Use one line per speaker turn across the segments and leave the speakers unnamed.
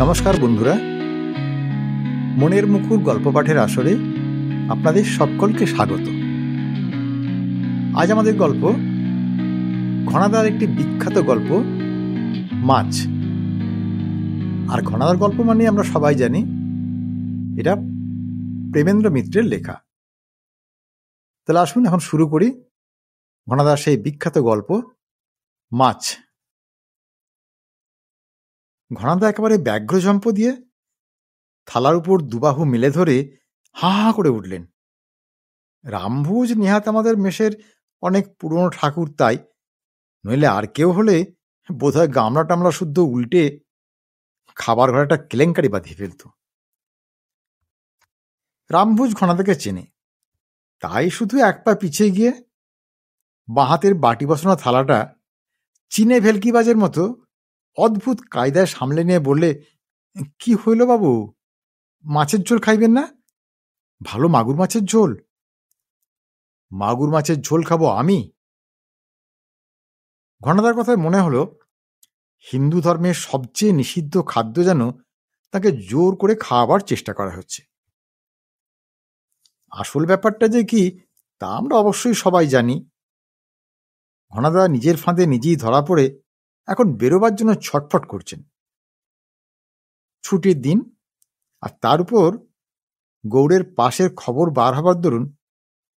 নমস্কার বন্ধুরা, মনের মুকুর গল্প পাঠের আসরে আপনাদের সকলকে স্বাগত। আজ আমাদের গল্প ঘনাদার একটি বিখ্যাত গল্প, মাছ। আর ঘনাদার গল্প মানে আমরা সবাই জানি এটা প্রেমেন্দ্র মিত্রের লেখা। তাহলে আসুন এখন শুরু করি ঘনাদার সেই বিখ্যাত গল্প মাছ। ঘনাদা একেবারে ব্যাঘ্রজম্প দিয়ে থালার উপর দুবাহু মেলে ধরে হা হা করে উঠলেন। রামভোজ নেহাত আমাদের মেশের অনেক পুরনো ঠাকুর, তাই নইলে আর কেউ হলে বোধহয় গামলা টামলা শুদ্ধ উল্টে খাবার ঘরে একটা কেলেঙ্কারি বাঁধিয়ে ফেলত। রামভোজ ঘনাদাকে চেনে, তাই শুধু এক পা পিছিয়ে গিয়ে বাঁ হাতের বাটি বসানো থালাটা চীনে ভেলকিবাজের মতো অদ্ভুত কায়দায় সামলে নিয়ে বললে, কি হইল বাবু, মাছের ঝোল খাইবেন না? ভালো মাগুর মাছের ঝোল। মাগুর মাছের ঝোল খাবো আমি? ঘনাদার কথায় মনে হলো হিন্দু ধর্মের সবচেয়ে নিষিদ্ধ খাদ্য যেন তাকে জোর করে খাওয়াবার চেষ্টা করা হচ্ছে। আসল ব্যাপারটা যে কি তা আমরা অবশ্যই সবাই জানি। ঘনাদা নিজের ফাঁদে নিজেই ধরা পড়ে এখন বেরোবার জন্য ছটফট করছেন। ছুটির দিন, আর তার উপর গৌড়ের পাশের খবর বার হবার দরুন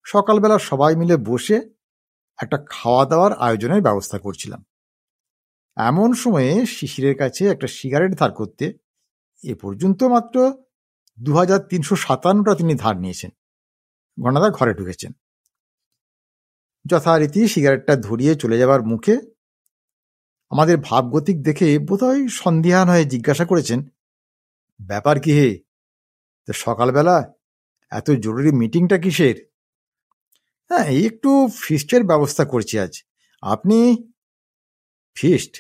সকালবেলা সবাই মিলে বসে একটা খাওয়া দাওয়ার আয়োজনের ব্যবস্থা করছিলাম। এমন সময়ে শিশিরের কাছে একটা সিগারেট ধার করতে এ পর্যন্ত মাত্র 2357টা তিনি ধার নিয়েছেন। ঘনাদা ঘরে ঢুকেছেন। যথারীতি সিগারেটটা ধরিয়ে চলে যাবার মুখে আমাদের ভাবগতিক দেখে বোধহয় সন্দিহান হয়ে জিজ্ঞাসা করেছেন, ব্যাপার কি হে, সকালবেলা এত জরুরি মিটিংটা কিসের? হ্যাঁ, একটু ফিস্টের ব্যবস্থা করছি আজ। আপনি? ফিস্ট?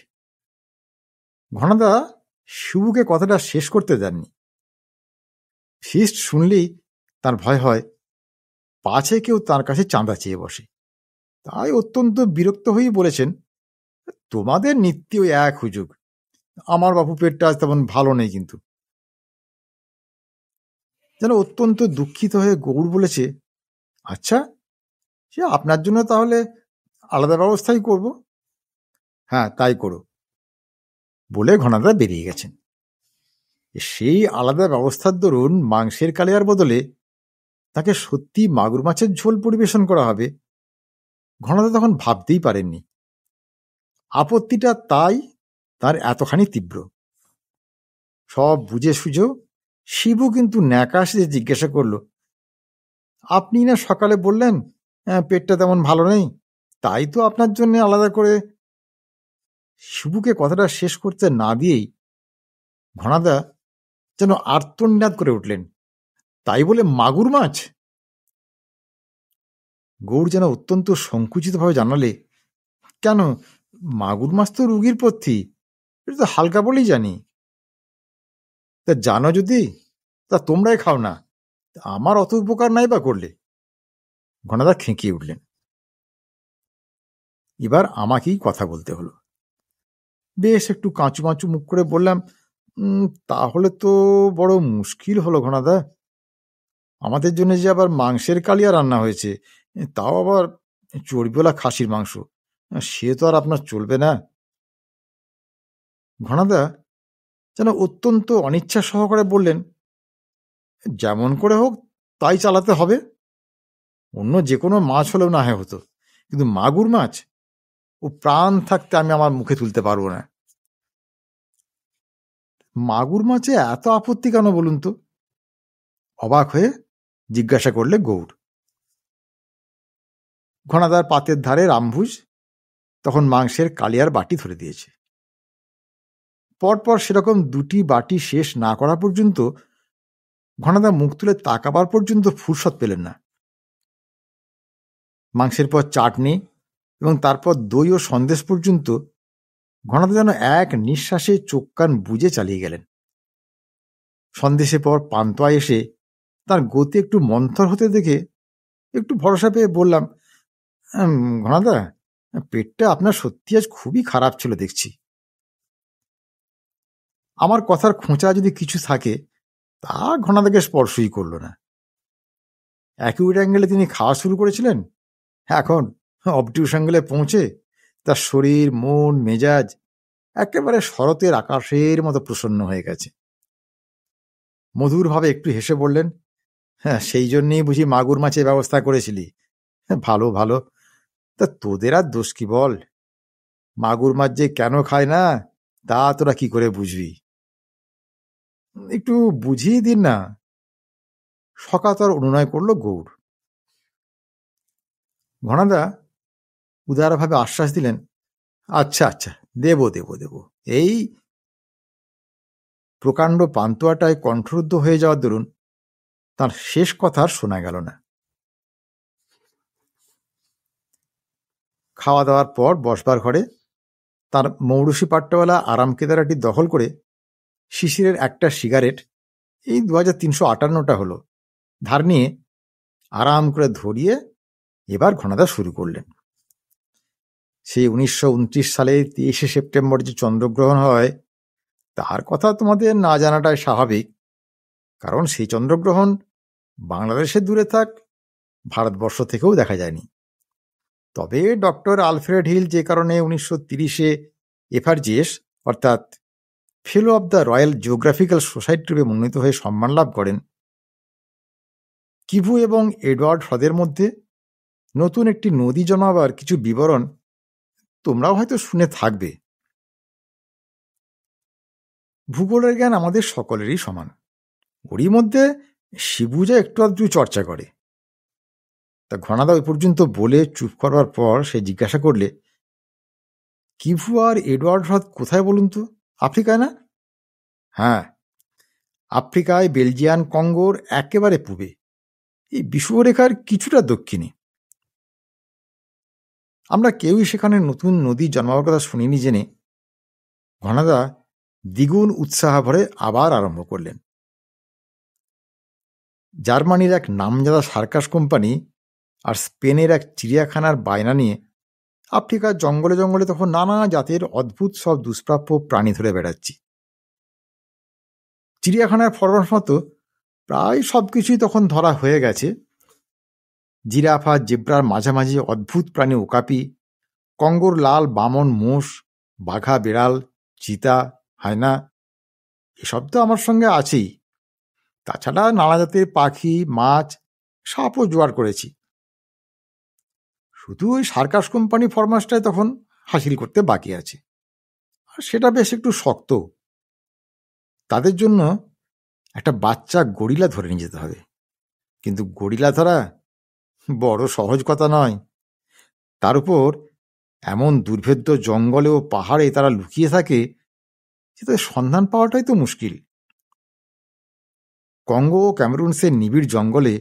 ঘনাদা শিবুকে কথাটা শেষ করতে দেননি। ফিস্ট শুনলেই তার ভয় হয় পাছে কেউ তার কাছে চাঁদা চেয়ে বসে, তাই অত্যন্ত বিরক্ত হয়েই বলেছেন, তোমাদের নিত্য এক হুজুগ, আমার বাপু পেটটা আজ তেমন ভালো নেই। কিন্তু যেন অত্যন্ত দুঃখিত হয়ে গৌড় বলেছে, আচ্ছা, সে আপনার জন্য তাহলে আলাদা ব্যবস্থাই করব। হ্যাঁ, তাই করো বলে ঘনাদা বেরিয়ে গেছেন। সেই আলাদা ব্যবস্থার দরুন মাংসের কালিয়ার বদলে তাকে সত্যি মাগুর মাছের ঝোল পরিবেশন করা হবে, ঘনাদা তখন ভাবতেই পারেননি। আপত্তিটা তাই তার এতখানি তীব্র। সব বুঝে সুঝেও শিবু কিন্তু ন্যাকাশে জিজ্ঞাসা করল, আপনি না সকালে বললেন পেটটা তেমন ভালো নেই, তাই তো আপনার জন্য আলাদা করে। শিবুকে কথাটা শেষ করতে না দিয়েই ঘনাদা যেন আর্তনাদ করে উঠলেন, তাই বলে মাগুর মাছ? গৌড় যেন অত্যন্ত সংকুচিতভাবে জানালে, কেন, মাগুর মাছ তো রুগীর পথ্যি, এটা তো হালকা বলেই জানি। তা জানো যদি তা তোমরাই খাও না, আমার অত উপকার নাই বা করলে। ঘনাদা খেঁকিয়ে উঠলেন। এবার আমাকেই কথা বলতে হলো। বেশ একটু কাঁচু মাচু মুখ করে বললাম, তাহলে তো বড় মুশকিল হলো ঘনাদা। আমাদের জন্য যে আবার মাংসের কালিয়া রান্না হয়েছে, তাও আবার চর্বিওয়ালা খাসির মাংস, সে তো আর আপনার চলবে না। ঘনাদা যেন অত্যন্ত অনিচ্ছা সহকারে বললেন, যেমন করে হোক তাই চালাতে হবে। অন্য যে কোনো মাছ হলেও না হয় হতো, কিন্তু মাগুর মাছ ও প্রাণ থাকতে আমি আমার মুখে তুলতে পারবো না। মাগুর মাছে এত আপত্তি কেন বলুন তো? অবাক হয়ে জিজ্ঞাসা করলে গৌড়। ঘনাদার পাতের ধারে রামভুজ তখন মাংসের কালিয়ার বাটি ধরে দিয়েছে। পরপর সেরকম দুটি বাটি শেষ না করা পর্যন্ত ঘনাদা মুখ তুলে তাকাবার পর্যন্ত ফুরসত পেলেন না। মাংসের পর চাটনি এবং তারপর দই ও সন্দেশ পর্যন্ত ঘনাদা যেন এক নিঃশ্বাসে চোখ কান বুজে চালিয়ে গেলেন। সন্দেশের পর পান্তুয়া এসে তার গতি একটু মন্থর হতে দেখে একটু ভরসা পেয়ে বললাম, ঘনাদা, পেটটা আপনার সত্যি আজ খুবই খারাপ ছিল দেখছি। আমার কথার খোঁচা যদি কিছু থাকে তা ঘনাদাকে স্পর্শই করল না। অ্যাকিউট অ্যাঙ্গেলে তিনি খাওয়া শুরু করেছিলেন, এখন অবটিউস অ্যাঙ্গেলে পৌঁছে তার শরীর, মন, মেজাজ একেবারে শরতের আকাশের মতো প্রসন্ন হয়ে গেছে। মধুরভাবে একটু হেসে বললেন, হ্যাঁ, সেই জন্যেই বুঝি মাগুর মাছের ব্যবস্থা করেছিলি? ভালো ভালো, তা তোদের আর দোষ কি বল? মাগুর মাছ যে কেন খায় না তা তোরা কি করে বুঝবি? একটু বুঝিয়ে দিন না, সকাতর অনুনয় করল গৌড়। ঘনাদা উদারভাবে আশ্বাস দিলেন, আচ্ছা আচ্ছা, দেব দেব দেব। এই প্রকাণ্ড পান্তুয়াটায় কণ্ঠরুদ্ধ হয়ে যাওয়ার দরুন তার শেষ কথা আর শোনা গেল না। খাওয়া দাওয়ার পর বসবার ঘরে তার মৌরুষি পাট্টাওয়ালা আরাম কেদারাটি দখল করে শিশিরের একটা সিগারেট, এই 2358টা হলো, ধার নিয়ে আরাম করে ধরিয়ে এবার ঘনাদা শুরু করলেন। সেই 1929 সালে 23শে সেপ্টেম্বর যে চন্দ্রগ্রহণ হয় তার কথা তোমাদের না জানাটাই স্বাভাবিক, কারণ সেই চন্দ্রগ্রহণ বাংলাদেশে দূরে থাক, ভারতবর্ষ থেকেও দেখা যায়নি। তবে ডক্টর আলফ্রেড হিল যে কারণে 1930-এ এফআরজিএস অর্থাৎ ফেলো of the royal geographical society রূপে মনোনীত হয়ে সম্মান লাভ করেন, কিভু এবং এডওয়ার্ড হ্রদের মধ্যে নতুন একটি নদী জন্মাবার কিছু বিবরণ তোমরাও হয়তো শুনে থাকবে। ভূগোলের জ্ঞান আমাদের সকলেরই সমান, ওরই মধ্যে শিবু যা একটু আধটু চর্চা করে। তা ঘনাদা ওই পর্যন্ত বলে চুপ করবার পর সে জিজ্ঞাসা করলে, কিভু আর এডওয়ার্ড হ্রদ কোথায় বলুন তো? আফ্রিকায় না? হ্যাঁ, আফ্রিকায় বেলজিয়ান কঙ্গোর একেবারে পূবে, এই বিষুবরেখার কিছুটা দক্ষিণে। আমরা কেউই সেখানে নতুন নদী জন্মাবার কথা শুনিনি জেনে ঘনাদা দ্বিগুণ উৎসাহ ভরে আবার আরম্ভ করলেন। জার্মানির এক নামজাদা সার্কাস কোম্পানি আর স্পেনের এক চিড়িয়াখানার বায়না নিয়ে আফ্রিকার জঙ্গলে জঙ্গলে তখন নানা জাতের অদ্ভুত সব দুষ্প্রাপ্য প্রাণী ধরে বেড়াচ্ছি। চিড়িয়াখানার ফরমাস মতো প্রায় সবকিছুই তখন ধরা হয়ে গেছে। জিরাফ আর জেব্রার মাঝামাঝি অদ্ভুত প্রাণী ওকাপি, কঙ্গোর লাল বামন মোষ, বাঘা বেড়াল, চিতা, হায়না, এসব তো আমার সঙ্গে আছেই। তাছাড়া নানা জাতের পাখি, মাছ, সাপও জোগাড় করেছি। শুধু ওই সার্কাস কোম্পানি ফরমাসটাই তখন হাসিল করতে বাকি আছে, আর সেটা বেশ একটু শক্ত। তাদের জন্য একটা বাচ্চা গরিলা ধরে নিয়ে যেতে হবে, কিন্তু গরিলা ধরা বড় সহজ কথা নয়। তার উপর এমন দুর্ভেদ্য জঙ্গলে ও পাহাড়ে তারা লুকিয়ে থাকে যে তাদের সন্ধান পাওয়াটাই তো মুশকিল। কঙ্গো ও ক্যামেরুনসের নিবিড় জঙ্গলে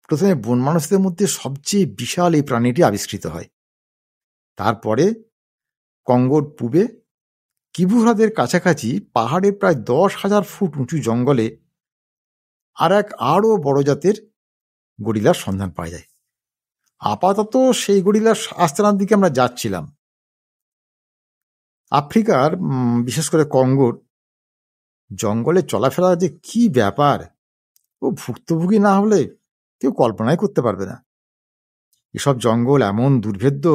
প্রথমে বন মানুষদের মধ্যে সবচেয়ে বিশাল এই প্রাণীটি আবিষ্কৃত হয়। তারপরে কঙ্গোর পূবে কিভু হ্রদের কাছাকাছি পাহাড়ে প্রায় 10,000 ফুট উঁচু জঙ্গলে আর এক আরও বড় জাতের গরিলার সন্ধান পাওয়া যায়। আপাতত সেই গরিলার আস্তানার দিকে আমরা যাচ্ছিলাম। আফ্রিকার বিশেষ করে কঙ্গোর জঙ্গলে চলাফেরা যে কি ব্যাপার, ও ভুক্তভোগী না হলে কেউ কল্পনাই করতে পারবে না। এসব জঙ্গল এমন দুর্ভেদ্য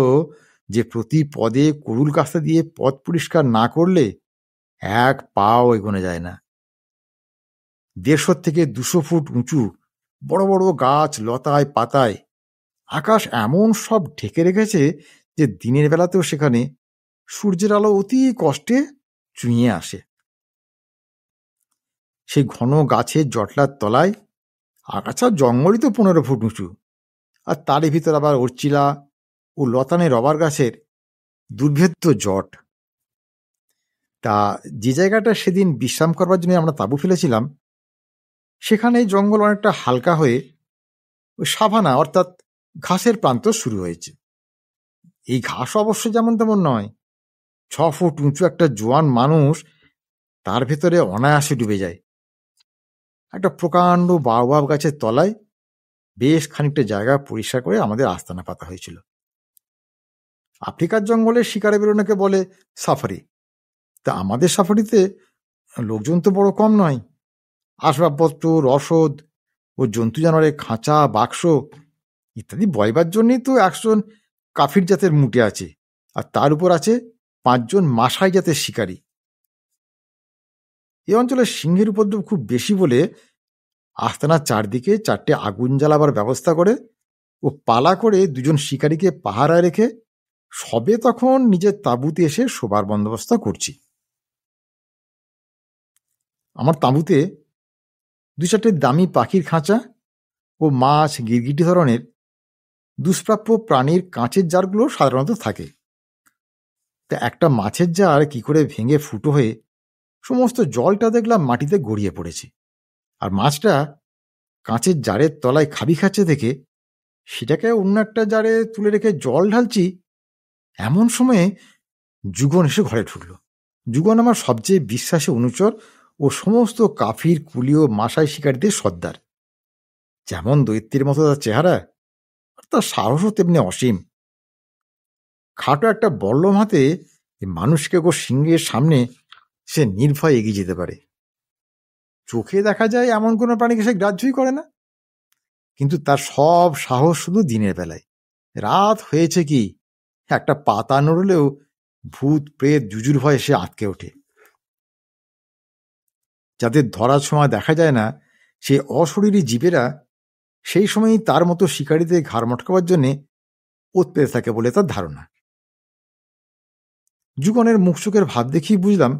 যে প্রতি পদে কুড়ুল কাস্তে দিয়ে পথ পরিষ্কার না করলে এক পাও এগোনো যায় না। 150 থেকে 200 ফুট উঁচু বড় বড় গাছ, লতায় পাতায় আকাশ এমন সব ঢেকে রেখেছে যে দিনের বেলাতেও সেখানে সূর্যের আলো অতি কষ্টে চুঁইয়ে আসে। সেই ঘন গাছের জটলার তলায় আগাছা জঙ্গলই তো 15 ফুট উঁচু, আর তারই ভিতর আবার অর্চিলা ও লতানে রবার গাছের দুর্ভেদ্য জট। তা যে জায়গাটা সেদিন বিশ্রাম করবার জন্য আমরা তাঁবু ফেলেছিলাম, সেখানে জঙ্গল অনেকটা হালকা হয়ে ওই সাভানা অর্থাৎ ঘাসের প্রান্ত শুরু হয়েছে। এই ঘাস অবশ্য যেমন তেমন নয়, 6 ফুট উঁচু একটা জোয়ান মানুষ তার ভেতরে অনায়াসে ডুবে যায়। একটা প্রকাণ্ড বাওবাব গাছের তলায় বেশ খানিকটা জায়গা পরিষ্কার করে আমাদের আস্তানা পাতা হয়েছিল। আফ্রিকার জঙ্গলে শিকারে বেরোনোকে বলে সাফারি, তা আমাদের সাফারিতে লোকজন তো বড় কম নয়। আসবাবপত্র, রসদ ও জন্তু জানোয়ারের খাঁচা, বাক্স ইত্যাদি বয়বার জন্যই তো 100 কাফির জাতের মুটে আছে, আর তার উপর আছে 5 জন মাসাই জাতের শিকারী। এ অঞ্চলে সিংহের উপদ্রব খুব বেশি বলে আস্তানার চারদিকে 4টে আগুন জ্বালাবার ব্যবস্থা করে ও পালা করে 2 জন শিকারীকে পাহারায় রেখে সবে তখন নিজের তাঁবুতে এসে শোবার বন্দোবস্ত করছি। আমার তাঁবুতে 2-4টে দামি পাখির খাঁচা ও মাছ, গিরগিটি ধরনের দুষ্প্রাপ্য প্রাণীর কাঁচের জারগুলো সাধারণত থাকে। তা একটা মাছের জার কি করে ভেঙে ফুটো হয়ে সমস্ত জলটা দেখলাম মাটিতে গড়িয়ে পড়েছে, আর মাছটা কাঁচের জারের তলায় খাবি খাচ্ছে দেখে সেটাকে অন্য একটা জারে তুলে রেখে জল ঢালছি। এমন সময়ে যুগন এসে ঘরে ঢুকল। যুগন আমার সবচেয়ে বিশ্বাসী অনুচর ও সমস্ত কাফির, কুলীয়, মাসাই শিকারীদের সর্দার। যেমন দৈত্যের মতো তার চেহারা, তার সাহসও তেমনি অসীম। খাটো একটা বল্লম হাতে মানুষকে সিংহের সামনে সে নির্ভয় এগিয়ে যেতে পারে। চোখে দেখা যায় এমন কোনো প্রাণীকে সে গ্রাহ্যই করে না, কিন্তু তার সব সাহস শুধু দিনের বেলায়। রাত হয়েছে কি একটা পাতা নড়লেও ভূত, প্রেত, জুজুর ভয়ে সে আটকে ওঠে। যাদের ধরার সময় দেখা যায় না, সে অশরীরী জীবেরা সেই সময়ই তার মতো শিকারীদের ঘাড় মটকাবার জন্যে ওত পেতে থাকে বলে তার ধারণা। যুগনের মুখ চোখের ভাব দেখেই বুঝলাম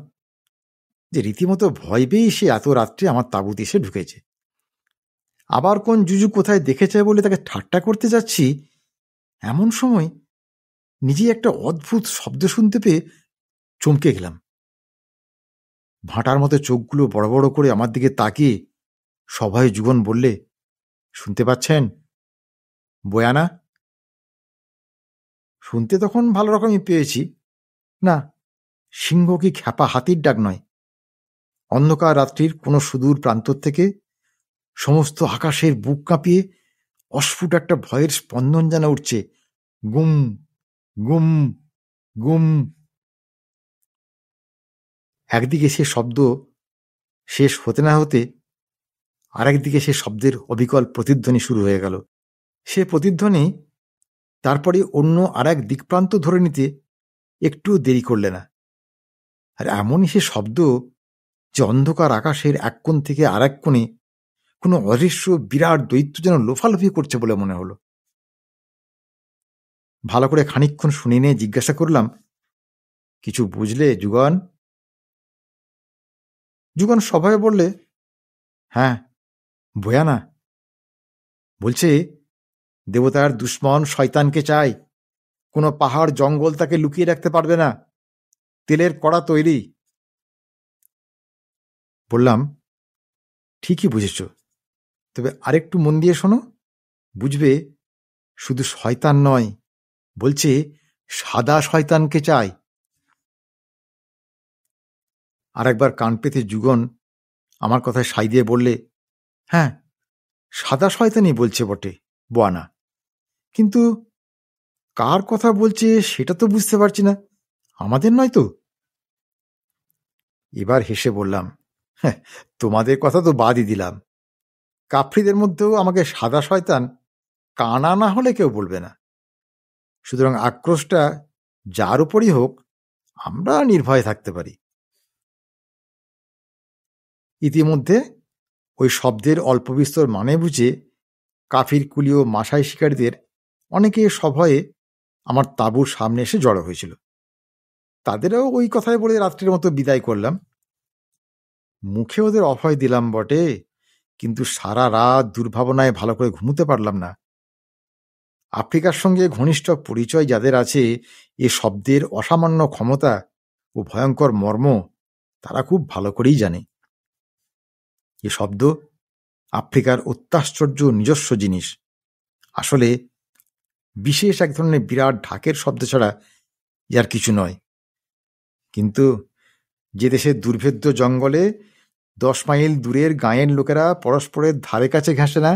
যে রীতিমতো ভয় পেয়েই সে এত রাত্রে আমার তাঁবুতে এসে ঢুকেছে। আবার কোন জুজু কোথায় দেখেছে বলে তাকে ঠাট্টা করতে যাচ্ছি, এমন সময় নিজেই একটা অদ্ভুত শব্দ শুনতে পেয়ে চমকে গেলাম। ভাঁটার মতো চোখগুলো বড় বড় করে আমার দিকে তাকিয়ে সবাই যুগন বললে, শুনতে পাচ্ছেন বয়ানা? শুনতে তখন ভালো রকমই পেয়েছি। না, সিংহ কি খ্যাপা হাতির ডাক নয়। অন্ধকার রাত্রির কোনো সুদূর প্রান্তর থেকে সমস্ত আকাশের বুক কাঁপিয়ে অস্ফুট একটা ভয়ের স্পন্দন যেন উঠছে, গুম গুম গুম। একদিকে সে শব্দ শেষ হতে না হতে আরেকদিকে সে শব্দের অবিকল প্রতিধ্বনি শুরু হয়ে গেল। সে প্রতিধ্বনি তারপরে অন্য আর এক দিকপ্রান্ত ধরে নিতে একটু দেরি করলে না। আর এমনই সে শব্দ যে অন্ধকার আকাশের এক কোণ থেকে আর এক কোণে কোনো অদৃশ্য বিরাট দৈত্য যেন লোফালোফি করছে বলে মনে হলো। ভালো করে খানিকক্ষণ শুনে নিয়ে জিজ্ঞাসা করলাম, কিছু বুঝলে যুগন? যুগন সবাই বললে, হ্যাঁ বয়ানা। বলছে দেবতার দুশ্মন শয়তানকে চায়, কোনো পাহাড় জঙ্গল তাকে লুকিয়ে রাখতে পারবে না, তেলের কড়া তৈরি। বললাম, ঠিকই বুঝেছ, তবে আরেকটু মন দিয়ে শোনো, বুঝবে শুধু শয়তান নয়, বলছে সাদা শয়তানকে চায়। আর একবার কান পেতে যুগন আমার কথায় সাই দিয়ে বললে, হ্যাঁ সাদা শয়তানই বলছে বটে বোয়ানা, কিন্তু কার কথা বলছে সেটা তো বুঝতে পারছি না, আমাদের নয় তো। এবার হেসে বললাম, হ্যাঁ তোমাদের কথা তো বাদই দিলাম, কাফরিদের মধ্যেও আমাকে সাদা শয়তান কানা না হলে কেউ বলবে না। সুতরাং আক্রোশটা যার উপরই হোক, আমরা নির্ভয়ে থাকতে পারি। ইতিমধ্যে ওই শব্দের অল্প বিস্তর মানে বুঝে কাফির, কুলীয়, মাসাই শিকারীদের অনেকে সভয়ে আমার তাঁবুর সামনে এসে জড়ো হয়েছিল। তাদেরও ওই কথাই বলে রাত্রির মতো বিদায় করলাম। মুখে ওদের অভয় দিলাম বটে, কিন্তু সারা রাত দুর্ভাবনায় ভালো করে ঘুমোতে পারলাম না। আফ্রিকার সঙ্গে ঘনিষ্ঠ পরিচয় যাদের আছে, এ শব্দের অসামান্য ক্ষমতা ও ভয়ঙ্কর মর্ম তারা খুব ভালো করেই জানে। এ শব্দ আফ্রিকার অত্যাশ্চর্য নিজস্ব জিনিস, আসলে বিশেষ এক ধরনের বিরাট ঢাকের শব্দ ছাড়া ইয়ার কিছু নয়। কিন্তু যে দেশের দুর্ভেদ্য জঙ্গলে 10 মাইল দূরের গাঁয়ের লোকেরা পরস্পরের ধারে কাছে ঘেঁষে না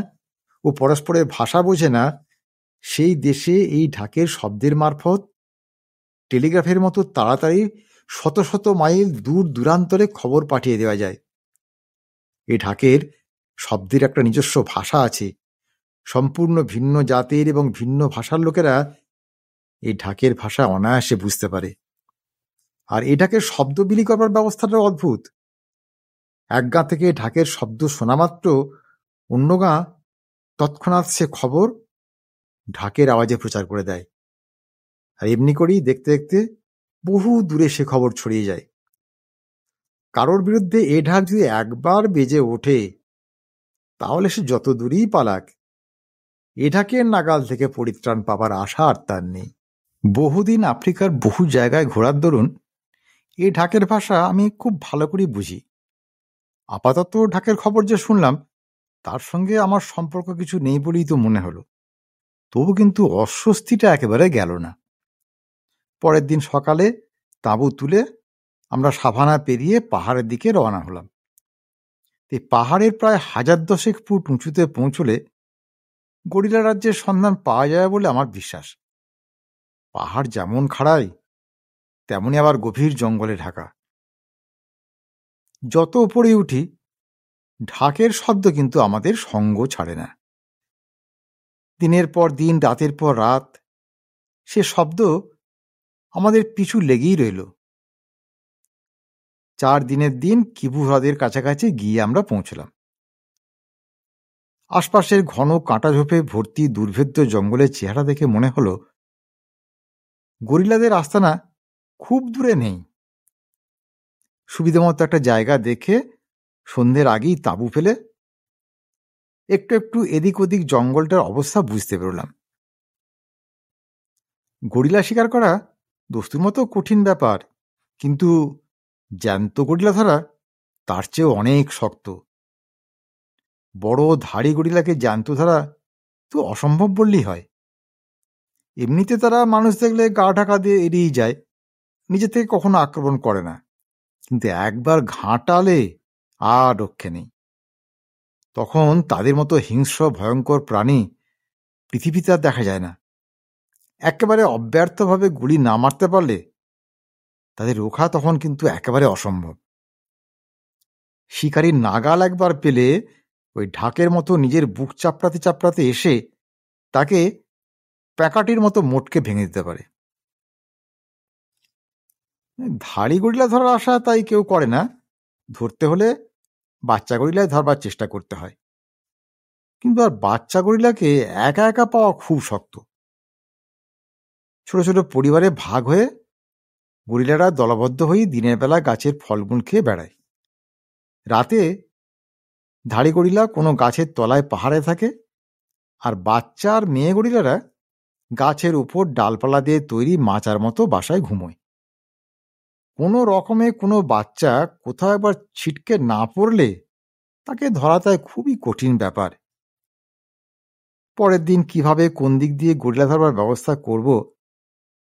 ও পরস্পরের ভাষা বোঝে না, সেই দেশে এই ঢাকের শব্দের মারফত টেলিগ্রাফের মতো তাড়াতাড়ি শত শত মাইল দূর দূরান্তরে খবর পাঠিয়ে দেওয়া যায়। এই ঢাকের শব্দের একটা নিজস্ব ভাষা আছে। সম্পূর্ণ ভিন্ন জাতের এবং ভিন্ন ভাষার লোকেরা এই ঢাকের ভাষা অনায়াসে বুঝতে পারে। আর এই ঢাকের শব্দ বিলি করবার ব্যবস্থাটা অদ্ভুত। এক গাঁ থেকে ঢাকের শব্দ শোনা মাত্র অন্য গাঁ তৎক্ষণাৎ সে খবর ঢাকের আওয়াজে প্রচার করে দেয়। আর এমনি করেই দেখতে দেখতে বহু দূরে সে খবর ছড়িয়ে যায়। কারোর বিরুদ্ধে এ ঢাক যদি একবার বেজে ওঠে, তাহলে সে যত দূরেই পালাক, এ ঢাকের নাগাল থেকে পরিত্রাণ পাবার আশা আর তার নেই। বহুদিন আফ্রিকার বহু জায়গায় ঘোরার দরুন এ ঢাকের ভাষা আমি খুব ভালো করেই বুঝি। আপাতত ঢাকের খবর যে শুনলাম, তার সঙ্গে আমার সম্পর্ক কিছু নেই বলেই তো মনে হলো। তবু কিন্তু অস্বস্তিটা একেবারে গেল না। পরের দিন সকালে তাঁবু তুলে আমরা সাভানা পেরিয়ে পাহাড়ের দিকে রওনা হলাম। এই পাহাড়ের প্রায় 1000 ফুট উঁচুতে পৌঁছলে গরিলা রাজ্যের সন্ধান পাওয়া যায় বলে আমার বিশ্বাস। পাহাড় যেমন খাড়াই, তেমনি আবার গভীর জঙ্গলে ঢাকা। যত উপরে উঠি, ঢাকের শব্দ কিন্তু আমাদের সঙ্গ ছাড়ে না। দিনের পর দিন, রাতের পর রাত সে শব্দ আমাদের পিছু লেগেই রইল। 4 দিনের দিন কিবু হ্রদের কাছাকাছি গিয়ে আমরা পৌঁছলাম। আশপাশের ঘন কাঁটা ঝোপে ভর্তি দুর্ভেদ্য জঙ্গলের চেহারা দেখে মনে হলো গরিলাদের আস্তানা খুব দূরে নেই। সুবিধামতো একটা জায়গা দেখে সন্ধ্যের আগেই তাঁবু ফেলে একটু একটু এদিক ওদিক জঙ্গলটার অবস্থা বুঝতে পেরলাম। গরিলা শিকার করা দস্তুর মতো কঠিন ব্যাপার, কিন্তু জ্যান্ত গরিলা ধরা তার চেয়েও অনেক শক্ত। বড় ধাড়ি গরিলাকে জ্যান্ত ধরা তো অসম্ভব বললেই হয়। এমনিতে তারা মানুষ দেখলে গা ঢাকা দিয়ে এড়িয়ে যায়, নিজে থেকে কখনো আক্রমণ করে না। কিন্তু একবার ঘাঁটালে আর রক্ষে নেই। তখন তাদের মতো হিংস্র ভয়ঙ্কর প্রাণী পৃথিবীতে আর দেখা যায় না। একেবারে অব্যর্থভাবে গুলি না মারতে পারলে তাদের রোখা তখন কিন্তু একেবারে অসম্ভব। শিকারীর নাগাল একবার পেলে ওই ঢাকের মতো নিজের বুক চাপড়াতে চাপড়াতে এসে তাকে প্যাকাটির মতো মোটকে ভেঙে দিতে পারে। ধাড়ি গরিলা ধরার আশা তাই কেউ করে না। ধরতে হলে বাচ্চা গরিলায় ধরবার চেষ্টা করতে হয়। কিন্তু আর বাচ্চা গরিলাকে একা একা পাওয়া খুব শক্ত। ছোট ছোট পরিবারে ভাগ হয়ে গরিলারা দলবদ্ধ হয়ে দিনের বেলা গাছের ফলমূল খেয়ে বেড়ায়। রাতে ধাড়ি গরিলা কোনো গাছের তলায় পাহাড়ে থাকে, আর বাচ্চা আর মেয়ে গরিলারা গাছের উপর ডালপালা দিয়ে তৈরি মাচার মতো বাসায় ঘুমোয়। কোনো রকমে কোনো বাচ্চা কোথাও একবার ছিটকে না পড়লে তাকে ধরা তাই খুবই কঠিন ব্যাপার। পরের দিন কিভাবে কোন দিক দিয়ে গরিলা ধরবার ব্যবস্থা করব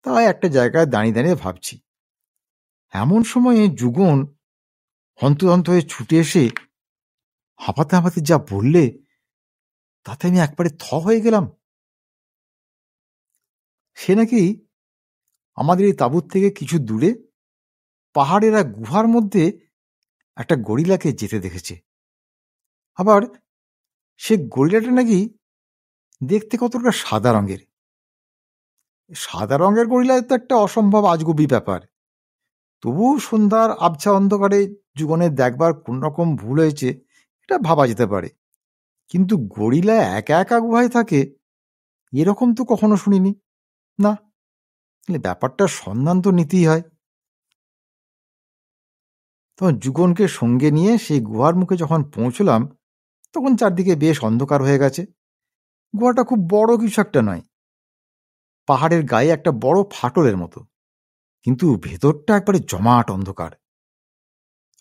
তা একটা জায়গায় দাঁড়িয়ে দাঁড়িয়ে ভাবছি। এমন সময়ে যুগন হন্তদন্ত হয়ে ছুটে এসে হাঁপাতে হাঁপাতে যা বললে, তাতে আমি একবারে থ হয়ে গেলাম। সে নাকি আমাদের এই তাঁবুর থেকে কিছু দূরে পাহাড়ের এক গুহার মধ্যে একটা গরিলাকে যেতে দেখেছে। আবার সে গরিলাটা নাকি দেখতে কতটা সাদা রঙের। সাদা রঙের গরিলা তো একটা অসম্ভব আজগুবি ব্যাপার। তবু সন্ধ্যার আবছা অন্ধকারে যুগনের দেখবার কোন রকম ভুল হয়েছে এটা ভাবা যেতে পারে। কিন্তু গরিলা একা একা গুহায় থাকে এরকম তো কখনো শুনিনি। না, ব্যাপারটার সন্ধান তো নিতেই হয়। তখন যুগনকে সঙ্গে নিয়ে সেই গুহার মুখে যখন পৌঁছলাম, তখন চারদিকে বেশ অন্ধকার হয়ে গেছে। গুহাটা খুব বড় কিছু একটা নয়, পাহাড়ের গায়ে একটা বড় ফাটলের মতো, কিন্তু ভেতরটা একবারে জমাট অন্ধকার।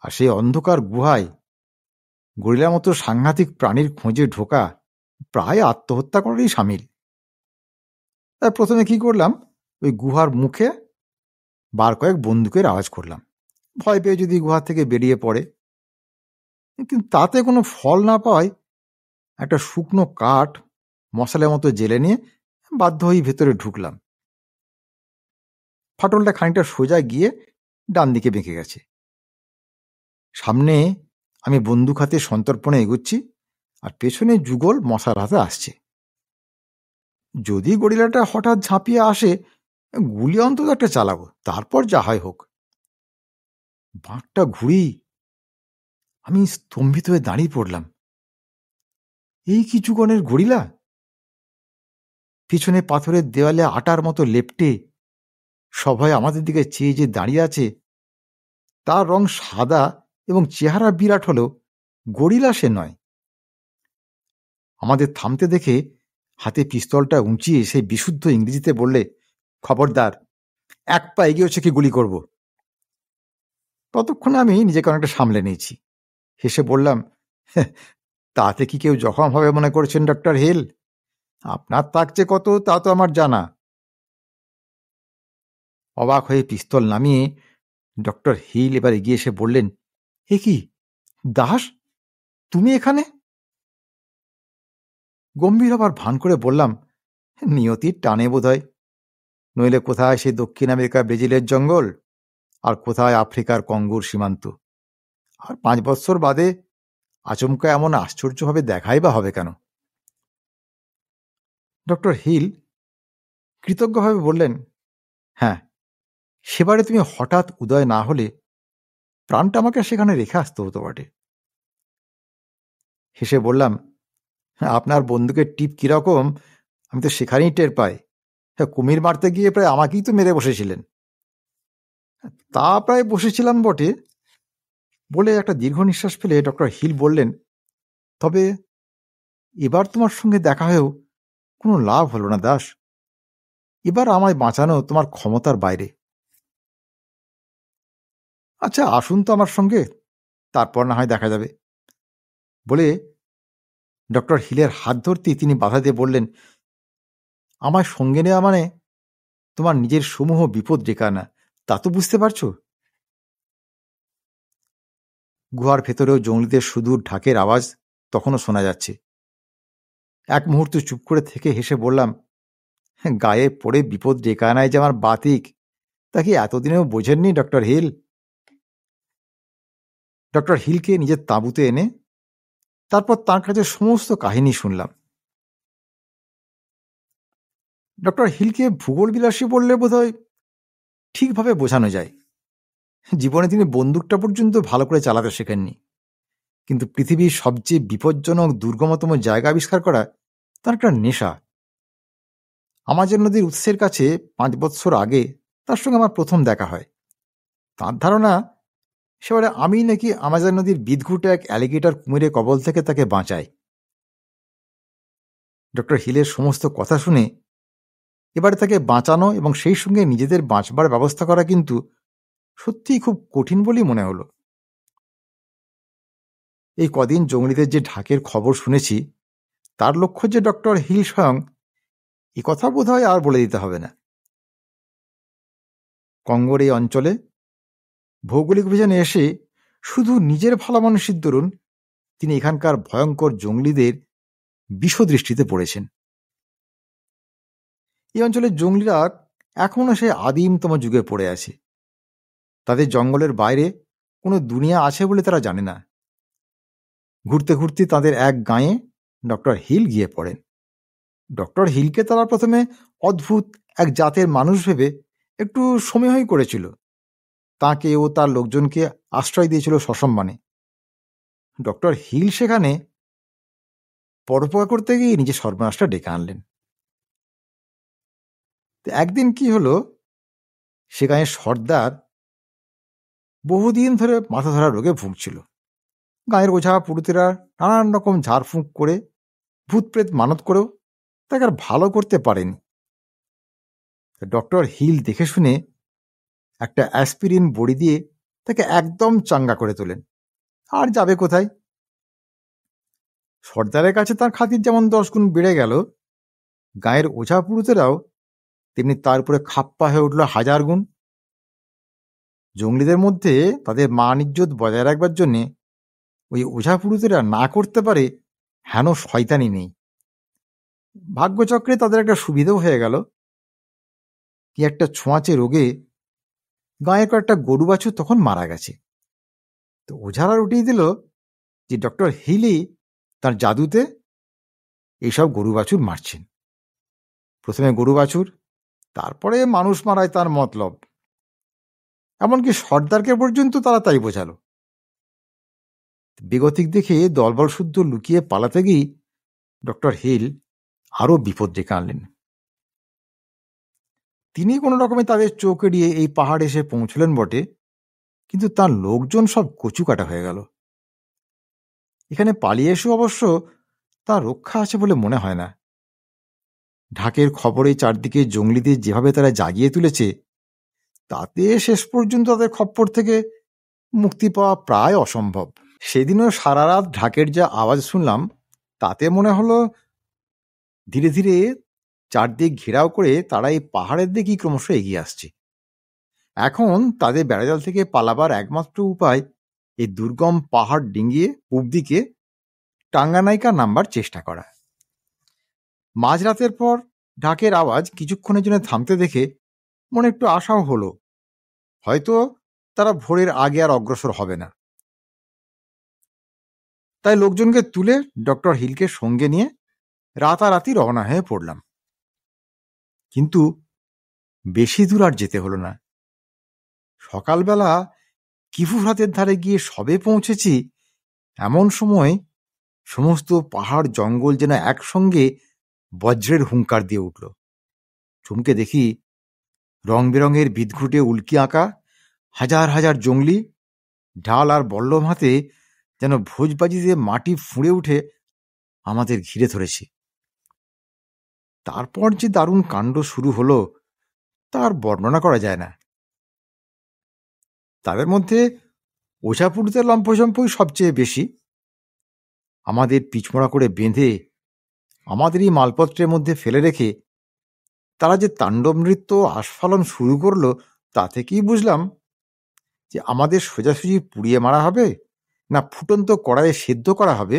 আর সেই অন্ধকার গুহায় গরিলার মতো সাংঘাতিক প্রাণীর খোঁজে ঢোকা প্রায় আত্মহত্যা করারই সামিল। তাই প্রথমে কি করলাম, ওই গুহার মুখে বার কয়েক বন্দুকের আওয়াজ করলাম, ভয় পেয়ে যদি গুহা থেকে বেরিয়ে পড়ে। কিন্তু তাতে কোনো ফল না পাওয়ায় একটা শুকনো কাঠ মশালের মতো জেলে নিয়ে বাধ্য হয়ে ভেতরে ঢুকলাম। ফাটলটা খানিকটা সোজা গিয়ে ডান দিকে বেঁকে গেছে। সামনে আমি বন্দুক হাতে সন্তর্পণে এগুচ্ছি, আর পেছনে যুগল মশার হাতে আসছে। যদি গরিলাটা হঠাৎ ঝাঁপিয়ে আসে, গুলি অন্তত একটা চালাবো, তারপর যা হয় হোক। বাঁকটা ঘুরি আমি স্তম্ভিত হয়ে দাঁড়িয়ে পড়লাম। এই কি যুগনের গরিলা! পিছনে পাথরের দেওয়ালে আটার মতো লেপ্টে সবাই আমাদের দিকে চেয়ে যে দাঁড়িয়ে আছে, তার রং সাদা এবং চেহারা বিরাট হলেও গরিলা সে নয়। আমাদের থামতে দেখে হাতে পিস্তলটা উঁচিয়ে সেই বিশুদ্ধ ইংরেজিতে বললে, খবরদার, এক পা এগিয়েছে কি গুলি করব। ততক্ষণে আমি নিজেকে অনেকটা সামলে নিয়েছি। হেসে বললাম, তাতে কি কেউ জখম হবে মনে করছেন ডক্টর হিল? আপনার তাকছে কত তা তো আমার জানা। অবাক হয়ে পিস্তল নামিয়ে ডক্টর হিল এবার এগিয়ে এসে বললেন, এ কি দাস, তুমি এখানে? গম্ভীর হবার ভান করে বললাম, নিয়তির টানে বোধ হয়, নইলে কোথায় সেই দক্ষিণ আমেরিকা ব্রাজিলের জঙ্গল, আর কোথায় আফ্রিকার কঙ্গোর সীমান্ত। আর 5 বৎসর বাদে আচমকা এমন আশ্চর্যভাবে দেখাই বা হবে কেন? ডক্টর হিল কৃতজ্ঞভাবে বললেন, হ্যাঁ, সেবারে তুমি হঠাৎ উদয় না হলে প্রাণটা আমাকে সেখানে রেখে আসতে হতো বটে। হেসে বললাম, আপনার বন্দুকের টিপ কিরকম আমি তো সেখানেই টের পাই। কুমির মারতে গিয়ে প্রায় আমাকেই তো মেরে বসেছিলেন। তা প্রায় বসেছিলাম বটে বলে একটা দীর্ঘ নিঃশ্বাস ফেলে ডক্টর হিল বললেন, তবে এবার তোমার সঙ্গে দেখা হয়েও কোনো লাভ হলো না দাস। এবার আমায় বাঁচানো তোমার ক্ষমতার বাইরে। আচ্ছা, আসুন তো আমার সঙ্গে, তারপর না হয় দেখা যাবে। বলে ডক্টর হিলের হাত ধরতেই তিনি বাধা দিয়ে বললেন, আমায় সঙ্গে নেওয়া মানে তোমার নিজের সমূহ বিপদ ডেকে আনা, তা তো বুঝতে পারছো? গুহার ভেতরেও জঙ্গলিদের সুদূর ঢাকের আওয়াজ তখনও শোনা যাচ্ছে। এক মুহূর্ত চুপ করে থেকে হেসে বললাম, গায়ে পড়ে বিপদ ডেকে আনায় যে আমার বাতিক, তা কি এতদিনেও বোঝেননি ডক্টর হিল? ডক্টর হিলকে নিজের তাঁবুতে এনে তারপর তার কাছে সমস্ত কাহিনী শুনলাম। ডক্টর হিলকে ভূগোল বিলাসী বললে বোধহয় ঠিকভাবে বোঝানো যায়। জীবনে তিনি বন্দুকটা পর্যন্ত ভালো করে চালাতে শেখেননি, কিন্তু পৃথিবীর সবচেয়ে বিপজ্জনক দুর্গমতম জায়গা আবিষ্কার করা তার একটা নেশা। আমাজন নদীর উৎসের কাছে 5 বৎসর আগে তার সঙ্গে আমার প্রথম দেখা হয়। তার ধারণা সেবারে আমি নাকি আমাজন নদীর বিদঘুটে এক অ্যালিগেটর কুমিরের কবল থেকে তাকে বাঁচাই। ডক্টর হিলের সমস্ত কথা শুনে এবারে তাকে বাঁচানো এবং সেই সঙ্গে নিজেদের বাঁচবার ব্যবস্থা করা কিন্তু সত্যিই খুব কঠিন বলেই মনে হলো। এই কদিন জঙ্গলিদের যে ঢাকের খবর শুনেছি, তার লক্ষ্য যে ডক্টর হিল স্বয়ং, এ কথা বোধ হয় আর বলে দিতে হবে না। কঙ্গোর এই অঞ্চলে ভৌগোলিক অভিযানে এসে শুধু নিজের ভালো মানুষের দরুন তিনি এখানকার ভয়ঙ্কর জঙ্গলিদের বিষদৃষ্টিতে পড়েছেন। এই অঞ্চলের জঙ্গলিরা এখনও সে আদিমতম যুগে পড়ে আছে। তাদের জঙ্গলের বাইরে কোনো দুনিয়া আছে বলে তারা জানে না। ঘুরতে ঘুরতে তাদের এক গাঁয়ে ডক্টর হিল গিয়ে পড়েন। ডক্টর হিলকে তারা প্রথমে অদ্ভুত এক জাতের মানুষ ভেবে একটু সমীহই করেছিল। তাকে ও তার লোকজনকে আশ্রয় দিয়েছিল সসম্মানে। ডক্টর হিল সেখানে পরোপকার করতে গিয়ে নিজের সর্বনাশটা ডেকে আনলেন। একদিন কি হলো, সে গাঁয়ের সর্দার বহুদিন ধরে মাথা ধরা রোগে ভুগছিল। গাঁয়ের ওঝা পুরুতেরা নানান রকম ঝাড়ফুঁক করে ভূতপ্রেত মানত করেও তাকে আর ভালো করতে পারেনি। ডক্টর হিল দেখে শুনে একটা অ্যাসপিরিন বড়ি দিয়ে তাকে একদম চাঙ্গা করে তোলেন। আর যাবে কোথায়? সর্দারের কাছে তার খাতির যেমন 10 গুণ বেড়ে গেল, গাঁয়ের ওঝা পুরুতেরাও তেমনি তার উপরে খাপ্পা হয়ে উঠল 1000 গুণ। জঙ্গলিদের মধ্যে তাদের মান ইজ্জত বজায় রাখবার জন্যে ওই ওঝা পুরুতেরা না করতে পারে হেন শয়তানি নেই। ভাগ্যচক্রে তাদের একটা সুবিধেও হয়ে গেল, কি একটা ছোঁয়াচে রোগে গাঁয়ে কয়েকটা গরু বাছুর তখন মারা গেছে। তো ওঝারা উঠিয়ে দিল যে ডক্টর হিলি তার জাদুতে এইসব গরু বাছুর মারছেন। প্রথমে গরু বাছুর, তারপরে মানুষ মারায় তার মতলব। এমনকি সর্দারকে পর্যন্ত তারা তাই বোঝালো। বেগতিক দেখে দলবল শুদ্ধ লুকিয়ে পালাতে গিয়ে ডক্টর হিল আরো বিপদ ডেকে আনলেন। তিনি কোনো রকমে তাদের চোখ এড়িয়ে এই পাহাড় এসে পৌঁছলেন বটে, কিন্তু তার লোকজন সব কচু কাটা হয়ে গেল। এখানে পালিয়ে এসে অবশ্য তার রক্ষা আছে বলে মনে হয় না। ঢাকের খবরে চারদিকে জঙ্গলিদের যেভাবে তারা জাগিয়ে তুলেছে, তাতে শেষ পর্যন্ত তাদের খপ্পর থেকে মুক্তি পাওয়া প্রায় অসম্ভব। সেদিনও সারা রাত ঢাকের যা আওয়াজ শুনলাম, তাতে মনে হলো ধীরে ধীরে চারদিক ঘেরাও করে তারা এই পাহাড়ের দিকেই ক্রমশ এগিয়ে আসছে। এখন তাদের বেড়াজাল থেকে পালাবার একমাত্র উপায় এই দুর্গম পাহাড় ডিঙ্গিয়ে পূব দিকে টাঙ্গানাইকা নামবার চেষ্টা করা। মাঝরাতের পর ঢাকের আওয়াজ কিছুক্ষণের জন্য থামতে দেখে মনে একটু আশাও হলো, হয়তো তারা ভোরের আগে আর অগ্রসর হবে না। তাই লোকজনকে তুলে ডক্টর হিলকে সঙ্গে নিয়ে রাতারাতি রওনা হয়ে পড়লাম। কিন্তু বেশি দূর আর যেতে হলো না। সকালবেলা কিফুফরাতের ধারে গিয়ে সবে পৌঁছেছি, এমন সময় সমস্ত পাহাড় জঙ্গল যেন একসঙ্গে বজ্রের হুঙ্কার দিয়ে উঠল। চমকে দেখি রং বেরঙের বিদঘুটে উল্কি আঁকা হাজার হাজার জঙ্গলি ঢাল আর বল্লম হাতে যেন ভোজবাজিতে মাটি ফুঁড়ে উঠে আমাদের ঘিরে ধরেছে। তারপর যে দারুণ কাণ্ড শুরু হলো তার বর্ণনা করা যায় না। তাদের মধ্যে ওঝাপুরুষের লম্ফঝম্পই সবচেয়ে বেশি। আমাদের পিছমোড়া করে বেঁধে আমাদেরই মালপত্রের মধ্যে ফেলে রেখে তারা যে তাণ্ডব নৃত্য আস্ফালন শুরু করলো, তা থেকেই বুঝলাম যে আমাদের সোজাসুজি পুড়িয়ে মারা হবে না ফুটন্ত কড়াইয়ে সেদ্ধ করা হবে,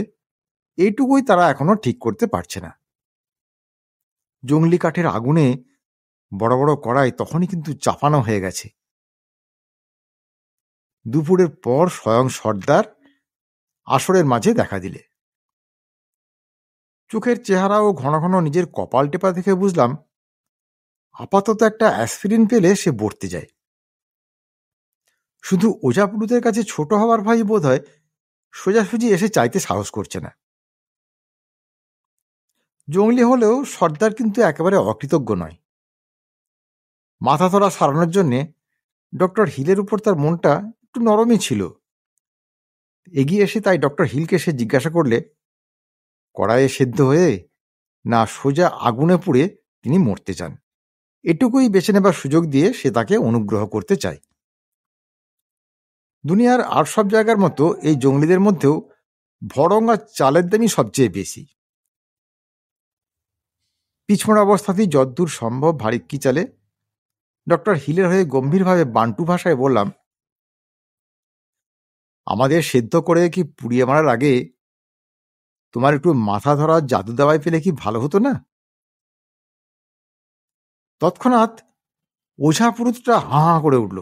এইটুকুই তারা এখনো ঠিক করতে পারছে না। জংলি কাঠের আগুনে বড় বড় কড়াই তখনই কিন্তু চাপানো হয়ে গেছে। দুপুরের পর স্বয়ং সর্দার আসরের মাঝে দেখা দিলে। চোখের চেহারা ও ঘন ঘন নিজের কপাল টেপা দেখে বুঝলাম আপাতত একটা অ্যাসপিরিন পেলে সে বর্তে যায়। শুধু ওঝাপুরুষের কাছে ছোট হওয়ার ভাই বোধ হয় সোজাসুজি এসে চাইতে সাহস করছে না। জঙ্গলি হলেও সর্দার কিন্তু একেবারে অকৃতজ্ঞ নয়। মাথা ধরা সারানোর জন্যে ডক্টর হিলের উপর তার মনটা একটু নরমই ছিল। এগিয়ে এসে তাই ডক্টর হিলকে সে জিজ্ঞাসা করলে কড়াইয়ে সেদ্ধ হয়ে না সোজা আগুনে পুড়ে তিনি মরতে চান, এটুকুই বেছে নেবার সুযোগ দিয়ে সে তাকে অনুগ্রহ করতে চায়। দুনিয়ার আর সব জায়গার মতো এই জঙ্গলিদের মধ্যেও ভরং আর চালের দামই সবচেয়ে বেশি। পিছমোড়া অবস্থাতেই যদ্দূর সম্ভব ভারিক্কি চালে ডক্টর হিলের হয়ে গম্ভীরভাবে বান্টু ভাষায় বললাম, আমাদের সেদ্ধ করে কি পুড়িয়ে মারার আগে তোমার একটু মাথা ধরা জাদু দাওয়াই পেলে কি ভালো হতো না? তৎক্ষণাৎ ওঝা পুরুষটা হাঁ হাঁ করে উঠল।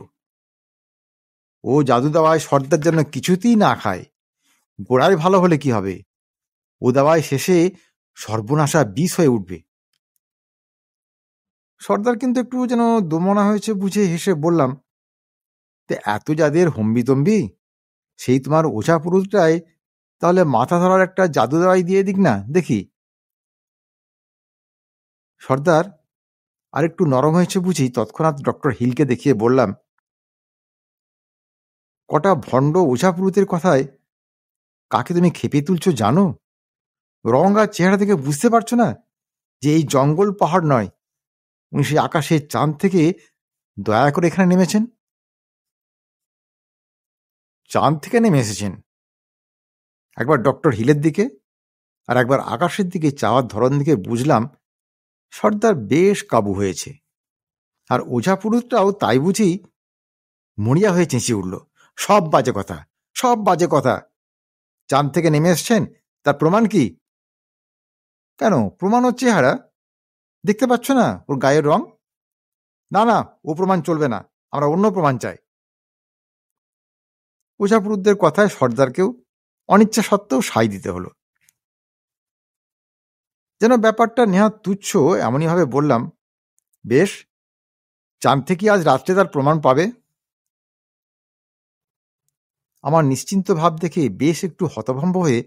ও জাদু দাওয়ায় সর্দার যেন কিছুতেই না খায়, গোড়ায় ভালো হলে কি হবে, ও দাওয়ায় শেষে সর্বনাশা বিষ হয়ে উঠবে। সর্দার কিন্তু একটু যেন দোমনা হয়েছে বুঝে হেসে বললাম, এত যাদের হম্বিতম্বি, সেই তোমার ওঝা পুরুষটাই তাহলে মাথা ধরার একটা জাদু দাওয়াই দিয়ে দিক না দেখি। সর্দার আর একটু নরম হয়েছে বুঝি তৎক্ষণাৎ ডক্টর হিলকে দেখিয়ে বললাম, কটা ভণ্ড ওঝা পুরুষের কথায় কাকে তুমি খেপে তুলছো জানো? রং আর চেহারা থেকে বুঝতে পারছো না যে এই জঙ্গল পাহাড় নয়, উনি সেই আকাশের চাঁদ থেকে দয়া করে এখানে নেমেছেন। চাঁদ থেকে নেমে এসেছেন? একবার ডক্টর হিলের দিকে আর একবার আকাশের দিকে চাওয়ার ধরন দিকে বুঝলাম সর্দার বেশ কাবু হয়েছে। আর ওঝা পুরুষটাও তাই বুঝি মরিয়া হয়ে চেঁচিয়ে উঠল, সব বাজে কথা, সব বাজে কথা। চাঁদ থেকে নেমে এসছেন, তার প্রমাণ কি? কেন, প্রমাণ হচ্ছে চেহারা, দেখতে পাচ্ছ না ওর গায়ের রং? না না, ও প্রমাণ চলবে না, আমরা অন্য প্রমাণ চাই। ওঝাপুরুষদের কথায় সর্দারকেও অনিচ্ছা সত্ত্বেও সাই দিতে হলো। যেন ব্যাপারটা নেহাত তুচ্ছ এমনইভাবে বললাম, বেশ, চাঁদ থেকে আজ রাত্রে তার প্রমাণ পাবে। আমার নিশ্চিন্ত ভাব দেখে বেশ একটু হতভম্ব হয়ে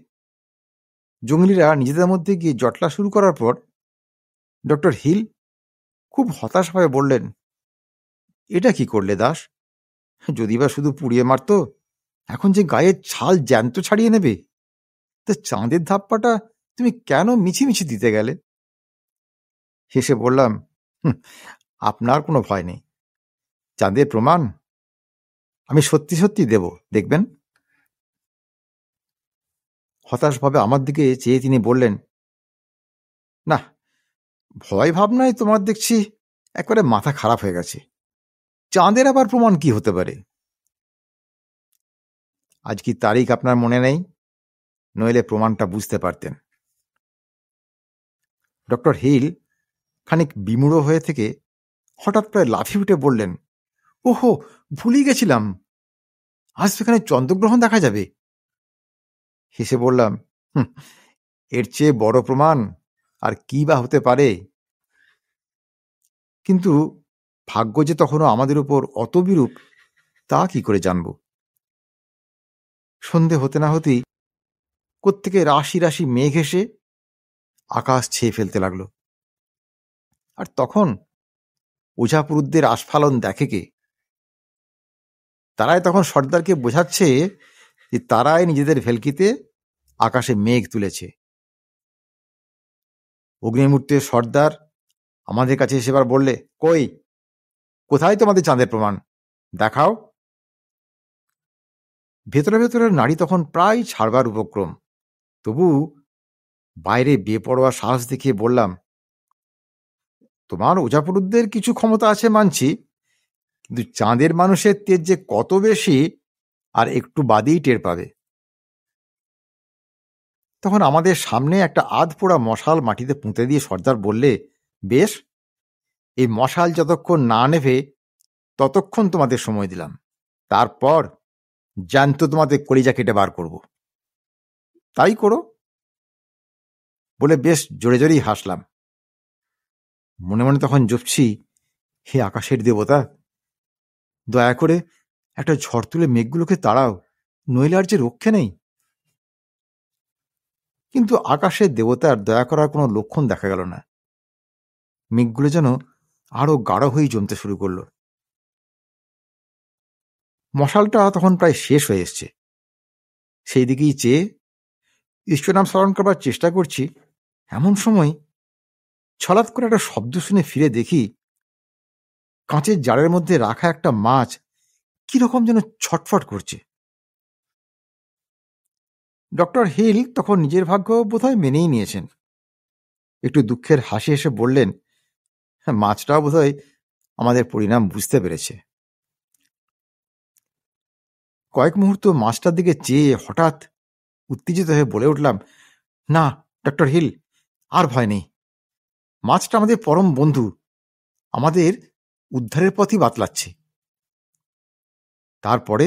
জঙ্গলিরা নিজেদের মধ্যে গিয়ে জটলা শুরু করার পর ডক্টর হিল খুব হতাশভাবে বললেন, এটা কি করলে দাস? যদি বা শুধু পুড়িয়ে মারত, এখন যে গায়ের ছাল জ্যান্ত ছাড়িয়ে নেবে, তা চাঁদের ধাপ্পাটা তুমি কেন মিছিমিছি দিতে গেলে? হেসে বললাম, আপনার কোনো ভয় নেই, চাঁদের প্রমাণ আমি সত্যি সত্যি দেব, দেখবেন। হতাশভাবে আমার দিকে চেয়ে তিনি বললেন, না, ভয় ভাবনায় তোমার দেখছি একবারে মাথা খারাপ হয়ে গেছে। চাঁদের আবার প্রমাণ কি হতে পারে? আজ কি তারিখ আপনার মনে নেই? নইলে প্রমাণটা বুঝতে পারতেন। ডক্টর হিল খানিক বিমূঢ় হয়ে থেকে হঠাৎ প্রায় লাফিয়ে উঠে বললেন, ওহো, ভুলেই গেছিলাম, আজ সেখানে চন্দ্রগ্রহণ দেখা যাবে। হেসে বললাম, এর চেয়ে বড় প্রমাণ আর কি বা হতে পারে? কিন্তু ভাগ্য যে তখনও আমাদের উপর অত বিরূপ, তা কি করে জানব? সন্ধে হতে না হতেই কোত্থেকে রাশি রাশি মেঘ এসে আকাশ ছেয়ে ফেলতে লাগলো। আর তখন ওঝাপুরুষদের আস্ফালন দেখে কে? তারাই তখন সর্দারকে বোঝাচ্ছে যে তারাই নিজেদের ভেলকিতে আকাশে মেঘ তুলেছে। অগ্নিমূর্তির সর্দার আমাদের কাছে এসেবার বললে, কই, কোথায় তোমাদের চাঁদের প্রমাণ? দেখাও। ভেতরে ভেতরের নাড়ি তখন প্রায় ছাড়বার উপক্রম, তবু বাইরে বেপরোয়া সাহস দেখিয়ে বললাম, তোমার ওঝাপুরুষদের কিছু ক্ষমতা আছে মানছি, কিন্তু চাঁদের মানুষের তেজ যে কত বেশি আর একটু বাদেই টের পাবে। তখন আমাদের সামনে একটা আধ পোড়া মশাল মাটিতে পুঁতে দিয়ে সর্দার বললে, বেশ, এই মশাল যতক্ষণ না নেভে ততক্ষণ তোমাদের সময় দিলাম, তারপর জ্যান্ত তোমাদের কলিজা কেটে বার করব। তাই করো বলে বেশ জোরে জোরেই হাসলাম। মনে মনে তখন জপছি, হে আকাশের দেবতা, দয়া করে একটা ঝড় তুলে মেঘগুলোকে তাড়াও, নইলে আর যে রক্ষে নেই। কিন্তু আকাশের দেবতার দয়া করার কোনো লক্ষণ দেখা গেল না। মেঘগুলো যেন আরো গাঢ় হয়েই জমতে শুরু করলো। মশালটা তখন প্রায় শেষ হয়ে এসছে। সেই দিকেই চেয়ে ঈশ্বর নাম স্মরণ করবার চেষ্টা করছি, এমন সময় ছলাৎ করে একটা শব্দ শুনে ফিরে দেখি কাঁচের জারের মধ্যে রাখা একটা মাছ কিরকম যেন ছটফট করছে। ডক্টর হিল তখন নিজের ভাগ্য বোধহয় মেনেই নিয়েছেন। একটু দুঃখের হাসি এসে বললেন, মাছটাও বোধহয় আমাদের পরিণাম বুঝতে পেরেছে। কয়েক মুহূর্ত মাছটার দিকে চেয়ে হঠাৎ উত্তেজিত হয়ে বলে উঠলাম, না ডক্টর হিল, আর ভয় নেই, মাছটা আমাদের পরম বন্ধু, আমাদের উদ্ধারের পথই বাতলাচ্ছে। তারপরে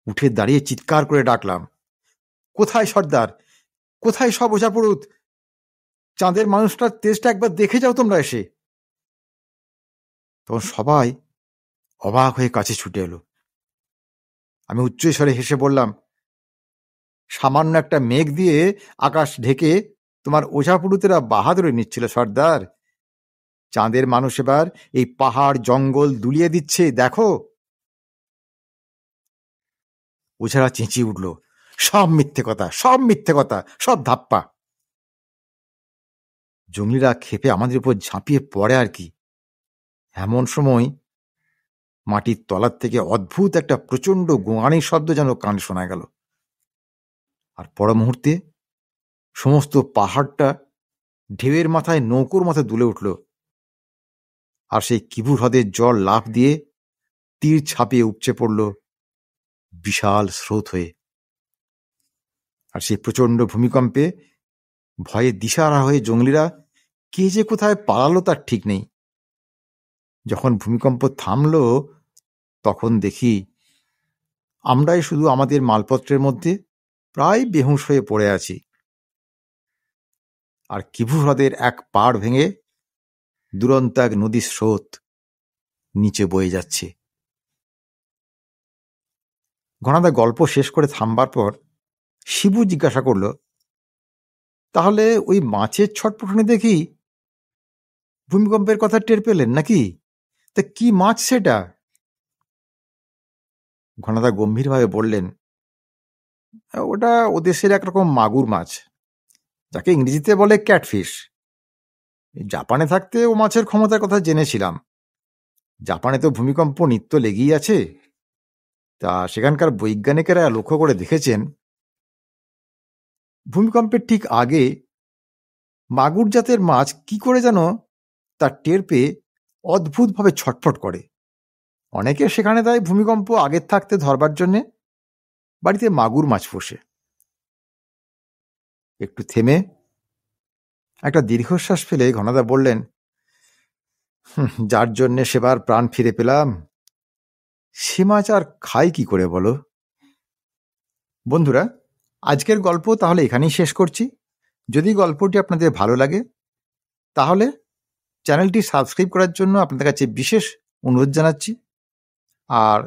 উঠে দাঁড়িয়ে চিৎকার করে ডাকলাম, কোথায় সর্দার, কোথায় সব ওঝাপুরুত? চাঁদের মানুষটার তেজটা একবার দেখে যাও তোমরা এসে। তখন সবাই অবাক হয়ে কাছে ছুটে এলো। আমি উচ্চস্বরে হেসে বললাম, সামান্য একটা মেঘ দিয়ে আকাশ ঢেকে তোমার ওঝাপুরুতেরা বাহাদুরি নিচ্ছিল সর্দার, চাঁদের মানুষ এবার এই পাহাড় জঙ্গল দুলিয়ে দিচ্ছে, দেখো। ওঝারা চেঁচিয়ে উঠল, সব মিথ্যে কথা, সব মিথ্যে কথা, সব ধাপ্পা। জঙ্গলিরা ক্ষেপে আমাদের উপর ঝাঁপিয়ে পড়ে আর কি। এমন সময় মাটির তলার থেকে অদ্ভুত একটা প্রচন্ড গোঙানির শব্দ যেন কানে শোনা গেল। আর পর মুহূর্তে সমস্ত পাহাড়টা ঢেউয়ের মাথায় নৌকোর মাথায় দুলে উঠল, আর সেই কিবুর হ্রদের জল লাফ দিয়ে তীর ছাপিয়ে উপচে পড়ল বিশাল স্রোত হয়ে। আর সেই প্রচন্ড ভূমিকম্পে ভয়ে দিশাহারা হয়ে জঙ্গলিরা কে যে কোথায় পালালো তার ঠিক নেই। যখন ভূমিকম্প থামল, তখন দেখি আমরাই শুধু আমাদের মালপত্রের মধ্যে প্রায় বেহুঁশ হয়ে পড়ে আছি, আর কিভু হ্রদের এক পাড় ভেঙে দুরন্ত এক নদীর স্রোত নিচে বয়ে যাচ্ছে। ঘনাদা গল্প শেষ করে থামবার পর শিবু জিজ্ঞাসা করল, তাহলে ওই মাছের ছটফটানি দেখি ভূমিকম্পের কথা টের পেলেন নাকি? তা কি মাছ সেটা? ঘনাদা গম্ভীরভাবে বললেন, ওটা ও দেশের একরকম মাগুর মাছ, যাকে ইংরেজিতে বলে ক্যাটফিশ। জাপানে থাকতে ও মাছের ক্ষমতার কথা জেনেছিলাম। জাপানে তো ভূমিকম্প নিত্য লেগেই আছে। তা সেখানকার বৈজ্ঞানিকেরা লক্ষ্য করে দেখেছেন, ভূমিকম্পের ঠিক আগে মাগুর জাতের মাছ কি করে যেন তার টের পেয়ে অদ্ভুতভাবে ছটফট করে। অনেকে সেখানে তাই ভূমিকম্প আগের থাকতে ধরবার জন্যে বাড়িতে মাগুর মাছ পোষে। একটু থেমে একটা দীর্ঘশ্বাস ফেলে ঘনাদা বললেন, যার জন্যে সেবার প্রাণ ফিরে পেলাম সে মাছ আর খাই কি করে বলো? বন্ধুরা, আজকের গল্প তাহলে এখানেই শেষ করছি। যদি গল্পটি আপনাদের ভালো লাগে তাহলে চ্যানেলটি সাবস্ক্রাইব করার জন্য আপনাদের কাছে বিশেষ অনুরোধ জানাচ্ছি। আর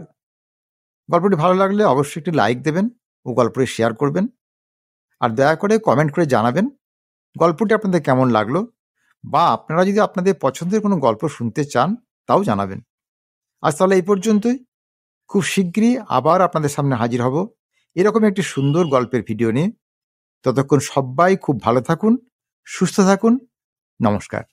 গল্পটি ভালো লাগলে অবশ্যই একটি লাইক দেবেন ও গল্পটি শেয়ার করবেন। আর দয়া করে কমেন্ট করে জানাবেন গল্পটি আপনাদের কেমন লাগলো, বা আপনারা যদি আপনাদের পছন্দের কোনো গল্প শুনতে চান তাও জানাবেন। আজ তাহলে এই পর্যন্তই। খুব শীঘ্রই আবার আপনাদের সামনে হাজির হব এরকম একটি সুন্দর গল্পের ভিডিও নিয়ে। ততক্ষণ সবাই খুব ভালো থাকুন, সুস্থ থাকুন। নমস্কার।